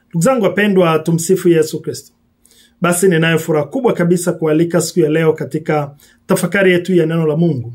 Ndugu zangu wapendwa, tumsifu Yesu Kristo. Basi ninayo furaha kubwa kabisa kualika siku ya leo katika tafakari yetu ya neno la Mungu.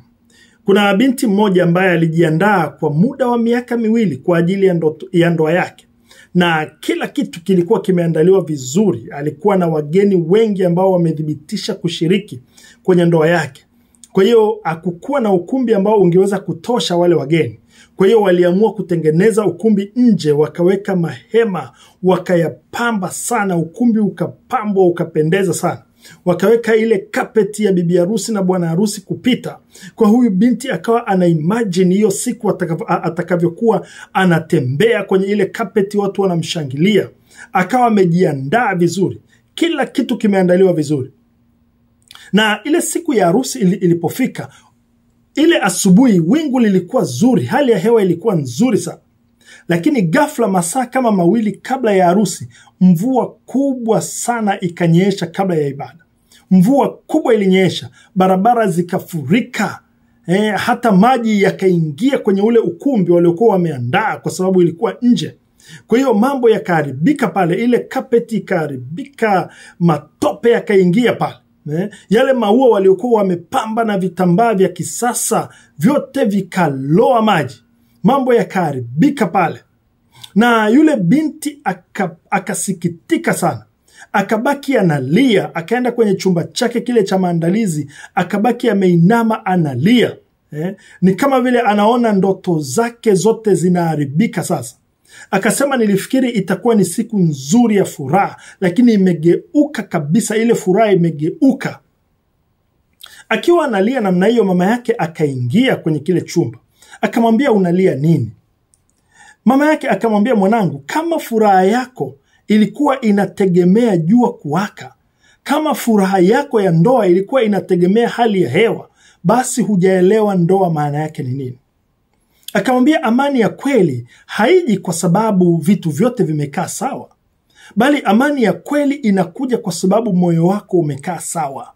Kuna binti mmoja ambaye alijiandaa kwa muda wa miaka miwili kwa ajili ya ndoa yake. Na kila kitu kilikuwa kimeandaliwa vizuri. Alikuwa na wageni wengi ambao wamedhibitisha kushiriki kwenye ndoa yake. Kwa hiyo hakukuwa na ukumbi ambao ungeweza kutosha wale wageni. Kwa hiyo waliamua kutengeneza ukumbi nje, wakaweka mahema, wakayapamba sana, ukumbi ukapambwa ukapendeza sana. Wakaweka ile kapeti ya bibi harusi na bwana harusi kupita. Kwa huyu binti akawa anaimagine hiyo siku atakavyokuwa anatembea kwenye ile kapeti, watu wanamshangilia. Akawa amejiandaa vizuri. Kila kitu kimeandaliwa vizuri. Na ile siku ya harusi ilipofika, ile asubuhi wingu lilikuwa zuri, hali ya hewa ilikuwa nzuri sana. Lakini ghafla masaa kama mawili kabla ya harusi, mvua kubwa sana ikanyesha kabla ya ibada. Mvua kubwa ilinyesha, barabara zikafurika. Hata maji yakaingia kwenye ule ukumbi waliokuwa wameandaa kwa sababu ilikuwa nje. Kwa hiyo mambo yakaharibika pale, ile kapeti ikaharibika, matope yakaingia pale. Yale maua waliokuwa wamepamba na vitambaa vya kisasa vyote vikaloa maji. Mambo yakaharibika pale. Na yule binti akasikitika sana. Akabaki analia, akaenda kwenye chumba chake kile cha maandalizi, akabaki ameinama analia. Ni kama vile anaona ndoto zake zote zinaharibika sasa. Akasema, nilifikiri itakuwa ni siku nzuri ya furaha, lakini imegeuka kabisa, ile furaha imegeuka. Akiwa analia namna hiyo, mama yake akaingia kwenye kile chumba. Akamwambia, unalia nini? Mama yake akamwambia, mwanangu, kama furaha yako ilikuwa inategemea jua kuwaka, kama furaha yako ya ndoa ilikuwa inategemea hali ya hewa, basi hujaelewa ndoa maana yake ni nini. Akamwambia, amani ya kweli haiji kwa sababu vitu vyote vimekaa sawa, bali amani ya kweli inakuja kwa sababu moyo wako umekaa sawa.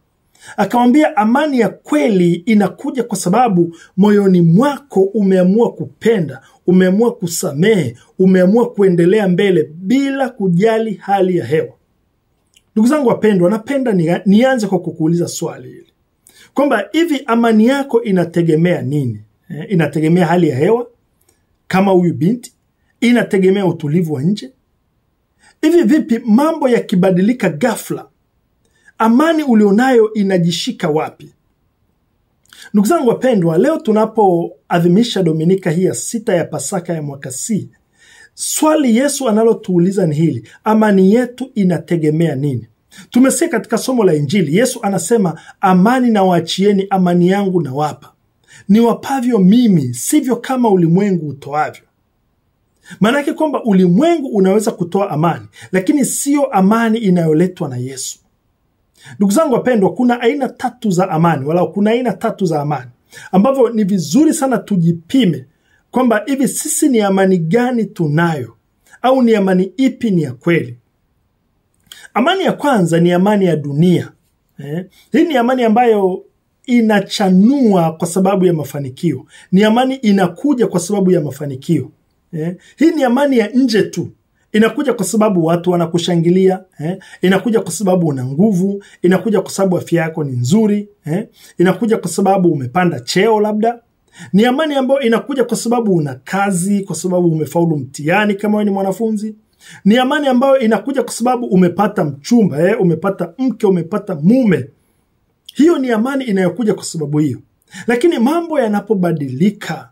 Akamwambia, amani ya kweli inakuja kwa sababu moyoni mwako umeamua kupenda, umeamua kusamehe, umeamua kuendelea mbele bila kujali hali ya hewa. Ndugu zangu wapendwa, napenda nianze kwa kukuuliza swali hili, kwamba hivi amani yako inategemea nini? Inategemea hali ya hewa kama huyu binti? Inategemea utulivu wa nje? Hivi vipi mambo yakibadilika ghafla, amani ulionayo inajishika wapi? Ndugu zangu wapendwa, leo tunapoadhimisha Dominika hii ya 6 ya Pasaka ya mwaka C, swali Yesu analotuuliza ni hili: amani yetu inategemea nini? Tumesikia katika somo la Injili, Yesu anasema, amani na waachieni, amani yangu na wapa. Ni wapavyo mimi, sivyo kama ulimwengu utoavyo. Maana yake kwamba ulimwengu unaweza kutoa amani, lakini sio amani inayoletwa na Yesu. Ndugu zangu wapendwa, kuna aina 3 za amani, wala kuna aina 3 za amani ambavyo ni vizuri sana tujipime kwamba hivi sisi ni amani gani tunayo, au ni amani ipi ni ya kweli. Amani ya kwanza ni amani ya dunia. Hii ni amani ambayo inachanua kwa sababu ya mafanikio. Ni amani inakuja kwa sababu ya mafanikio. Hii ni amani ya nje tu. Inakuja kwa sababu watu wanakushangilia. Inakuja kwa sababu una nguvu. Inakuja kwa sababu afya yako ni nzuri. Inakuja kwa sababu umepanda cheo labda. Ni amani ambayo inakuja kwa sababu una kazi, kwa sababu umefaulu mtihani kama wewe ni mwanafunzi. Ni amani ambayo inakuja kwa sababu umepata mchumba, umepata mke, umepata mume. Hiyo ni amani inayokuja kwa sababu hiyo. Lakini mambo yanapobadilika,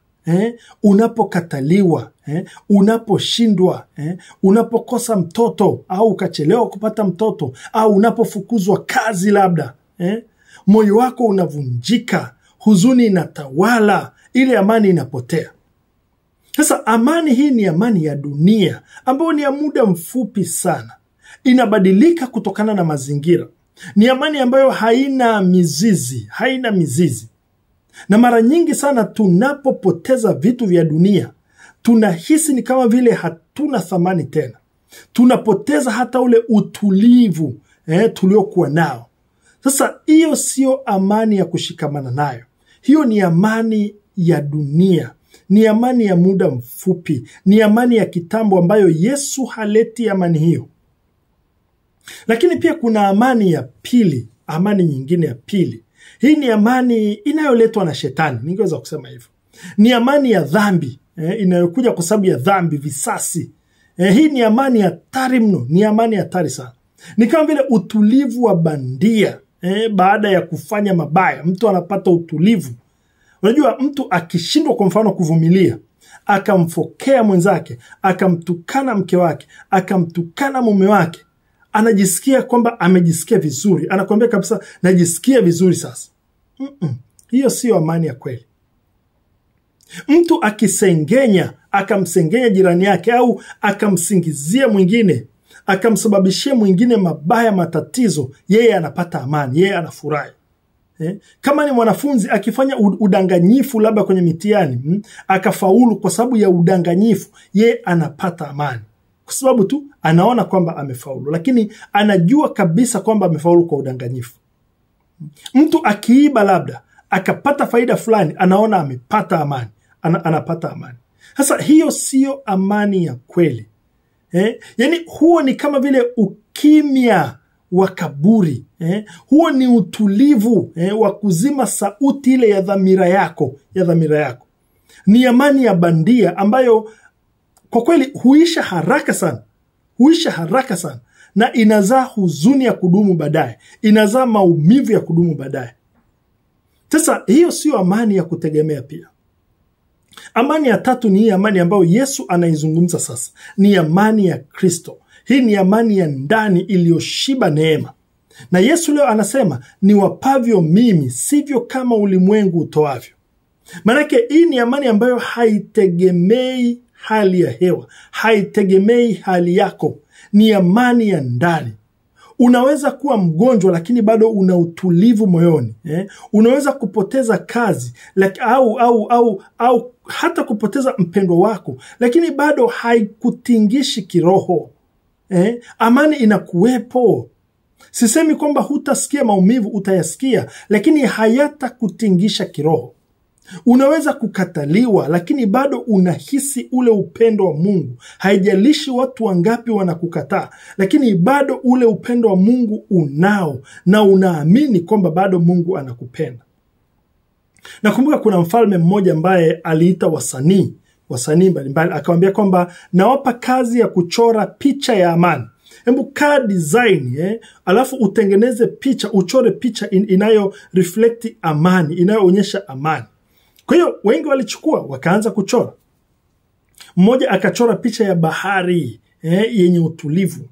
unapokataliwa, unaposhindwa, unapokosa mtoto au ukachelewa kupata mtoto, au unapofukuzwa kazi labda, moyo wako unavunjika, huzuni inatawala, ile amani inapotea. Sasa amani hii ni amani ya dunia ambayo ni ya muda mfupi sana. Inabadilika kutokana na mazingira. Ni amani ambayo haina mizizi. Na mara nyingi sana tunapopoteza vitu vya dunia, tunahisi ni kama vile hatuna thamani tena. Tunapoteza hata ule utulivu tuliokuwa nao. Sasa hiyo sio amani ya kushikamana nayo. Hiyo ni amani ya dunia. ni amani ya muda mfupi, ni amani ya kitambo ambayo Yesu haleti amani hiyo. Lakini pia kuna amani ya pili, amani nyingine ya pili. Hii ni amani inayoletwa na shetani, ningeweza kusema hivyo. Ni amani ya dhambi, inayokuja kwa sababu ya dhambi, visasi. Hii ni amani hatari mno, ni amani hatari sana. Ni kama vile utulivu wa bandia. Baada ya kufanya mabaya, mtu anapata utulivu. Unajua, mtu akishindwa kwa mfano kuvumilia, akamfokea mwenzake, akamtukana mke wake, akamtukana mume wake, anajisikia kwamba amejisikia vizuri. Anakuambia kabisa, najisikia vizuri sasa. Hiyo sio amani ya kweli. Mtu akisengenya, akamsengenya jirani yake au akamsingizia mwingine, akamsababishia mwingine mabaya, matatizo, yeye anapata amani, yeye anafurahi. Kama ni mwanafunzi akifanya udanganyifu labda kwenye mitihani, akafaulu kwa sababu ya udanganyifu, yeye anapata amani. Kwa sababu tu anaona kwamba amefaulu, lakini anajua kabisa kwamba amefaulu kwa udanganyifu. Mtu akiiba labda, akapata faida fulani, anaona amepata amani, anapata amani. Sasa hiyo sio amani ya kweli. Yaani huo ni kama vile ukimya wa kaburi. Huo ni utulivu wa kuzima sauti ile ya dhamira yako, Ni amani ya bandia ambayo kwa kweli huisha haraka sana, na inazaa huzuni ya kudumu baadaye, inazaa maumivu ya kudumu baadaye. Sasa hiyo sio amani ya kutegemea pia. Amani ya tatu ni hii amani ambayo Yesu anaizungumza sasa. Ni amani ya Kristo. Hii ni amani ya ndani iliyoshiba neema. Na Yesu leo anasema, niwapavyo mimi sivyo kama ulimwengu utoavyo. Manake hii ni amani ambayo haitegemei hali ya hewa, haitegemei hali yako. Ni amani ya ndani. Unaweza kuwa mgonjwa lakini bado una utulivu moyoni. Unaweza kupoteza kazi au hata kupoteza mpendwa wako, lakini bado haikutingishi kiroho. Amani inakuwepo. Sisemi kwamba hutasikia maumivu, utayasikia, lakini hayatakutingisha kiroho. Unaweza kukataliwa lakini bado unahisi ule upendo wa Mungu. Haijalishi watu wangapi wanakukataa, lakini bado ule upendo wa Mungu unao, na unaamini kwamba bado Mungu anakupenda. Nakumbuka kuna mfalme mmoja ambaye aliita wasanii mbalimbali, akamwambia kwamba nawapa kazi ya kuchora picha ya amani. Hebu kaa design, alafu utengeneze picha, uchore picha inayo reflect amani, inayoonyesha amani. Kwa hiyo wengi walichukua wakaanza kuchora. Mmoja akachora picha ya bahari yenye utulivu.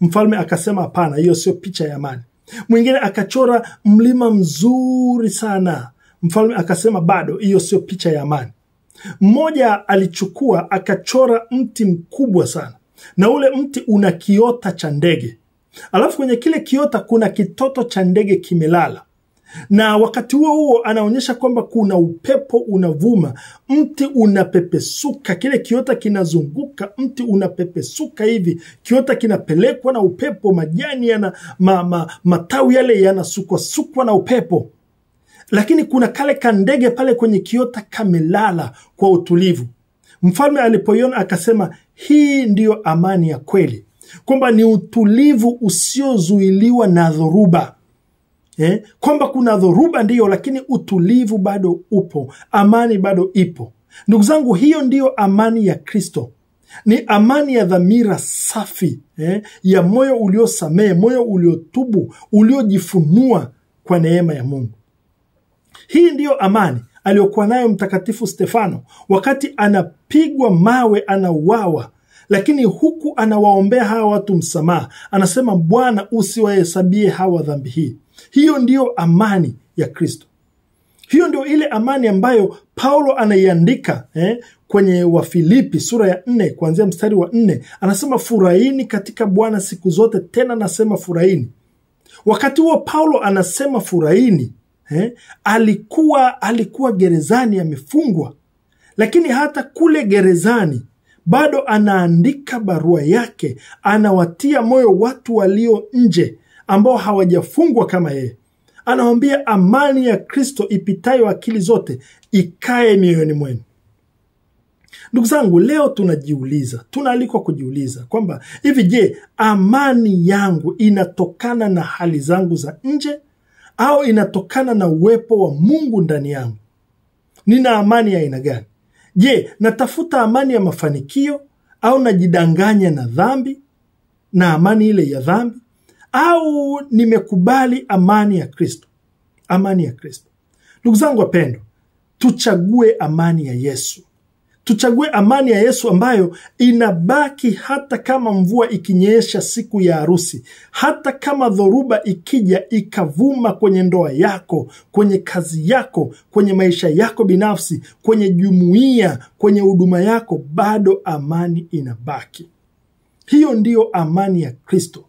Mfalme akasema hapana, hiyo sio picha ya amani. Mwingine akachora mlima mzuri sana. Mfalme akasema bado hiyo sio picha ya amani. Mmoja alichukua akachora mti mkubwa sana, na ule mti una kiota cha ndege. Alafu kwenye kile kiota kuna kitoto cha ndege kimelala. Na wakati huo anaonyesha kwamba kuna upepo unavuma, mti unapepesuka, kile kiota kinazunguka, mti unapepesuka hivi, kiota kinapelekwa na upepo, majani yana matawi yale yanasukwa na upepo. Lakini kuna kale kandege pale kwenye kiota kamelala kwa utulivu. Mfalme alipoiona akasema, hii ndiyo amani ya kweli, kwamba ni utulivu usiozuiliwa na dhoruba. Kwamba kuna dhoruba ndiyo, lakini utulivu bado upo, amani bado ipo. Ndugu zangu, hiyo ndiyo amani ya Kristo. Ni amani ya dhamira safi, ya moyo uliosamehe, moyo uliotubu, uliojifunua kwa neema ya Mungu. Hii ndiyo amani aliyokuwa nayo Mtakatifu Stefano wakati anapigwa mawe, anauawa, lakini huku anawaombea hawa watu msamaha. Anasema, Bwana usiwahesabie hawa dhambi hii. Hiyo ndiyo amani ya Kristo. Hiyo ndio ile amani ambayo Paulo anaiandika kwenye Wafilipi sura ya 4 kuanzia mstari wa 4. Anasema, furahini katika Bwana siku zote, tena nasema furahini. Wakati huo Paulo anasema furahini, alikuwa gerezani, amefungwa, lakini hata kule gerezani bado anaandika barua yake, anawatia moyo watu walio nje ambao hawajafungwa kama yeye. Anawaambia, amani ya Kristo ipitayo akili zote ikae mioyoni mwenu. Ndugu zangu, leo tunaalikwa kujiuliza kwamba hivi, je, amani yangu inatokana na hali zangu za nje au inatokana na uwepo wa Mungu ndani yangu? Nina amani ya aina gani? Je, natafuta amani ya mafanikio au najidanganya na dhambi na amani ile ya dhambi, au nimekubali amani ya Kristo? Amani ya Kristo. Ndugu zangu wapendwa, tuchague amani ya Yesu. Tuchague amani ya Yesu ambayo inabaki hata kama mvua ikinyesha siku ya harusi, hata kama dhoruba ikija ikavuma kwenye ndoa yako, kwenye kazi yako, kwenye maisha yako binafsi, kwenye jumuiya, kwenye huduma yako, bado amani inabaki. Hiyo ndiyo amani ya Kristo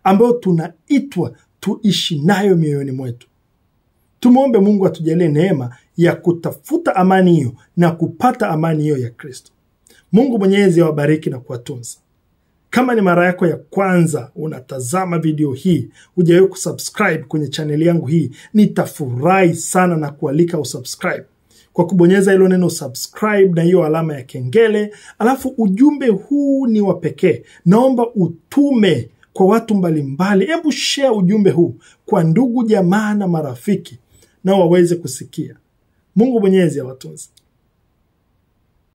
ambayo tunaitwa tuishi nayo mioyoni mwetu. Tumuombe Mungu atujalie neema ya kutafuta amani hiyo na kupata amani hiyo ya Kristo. Mungu Mwenyezi awabariki na kuwatunza. Kama ni mara yako ya kwanza unatazama video hii, hujawahi kusubscribe kwenye chaneli yangu hii, nitafurahi sana na kualika usubscribe kwa kubonyeza hilo neno subscribe na hiyo alama ya kengele. Alafu ujumbe huu ni wa pekee, naomba utume kwa watu mbalimbali. Hebu share ujumbe huu kwa ndugu, jamaa na marafiki na waweze kusikia. Mungu Mwenyezi awatunze.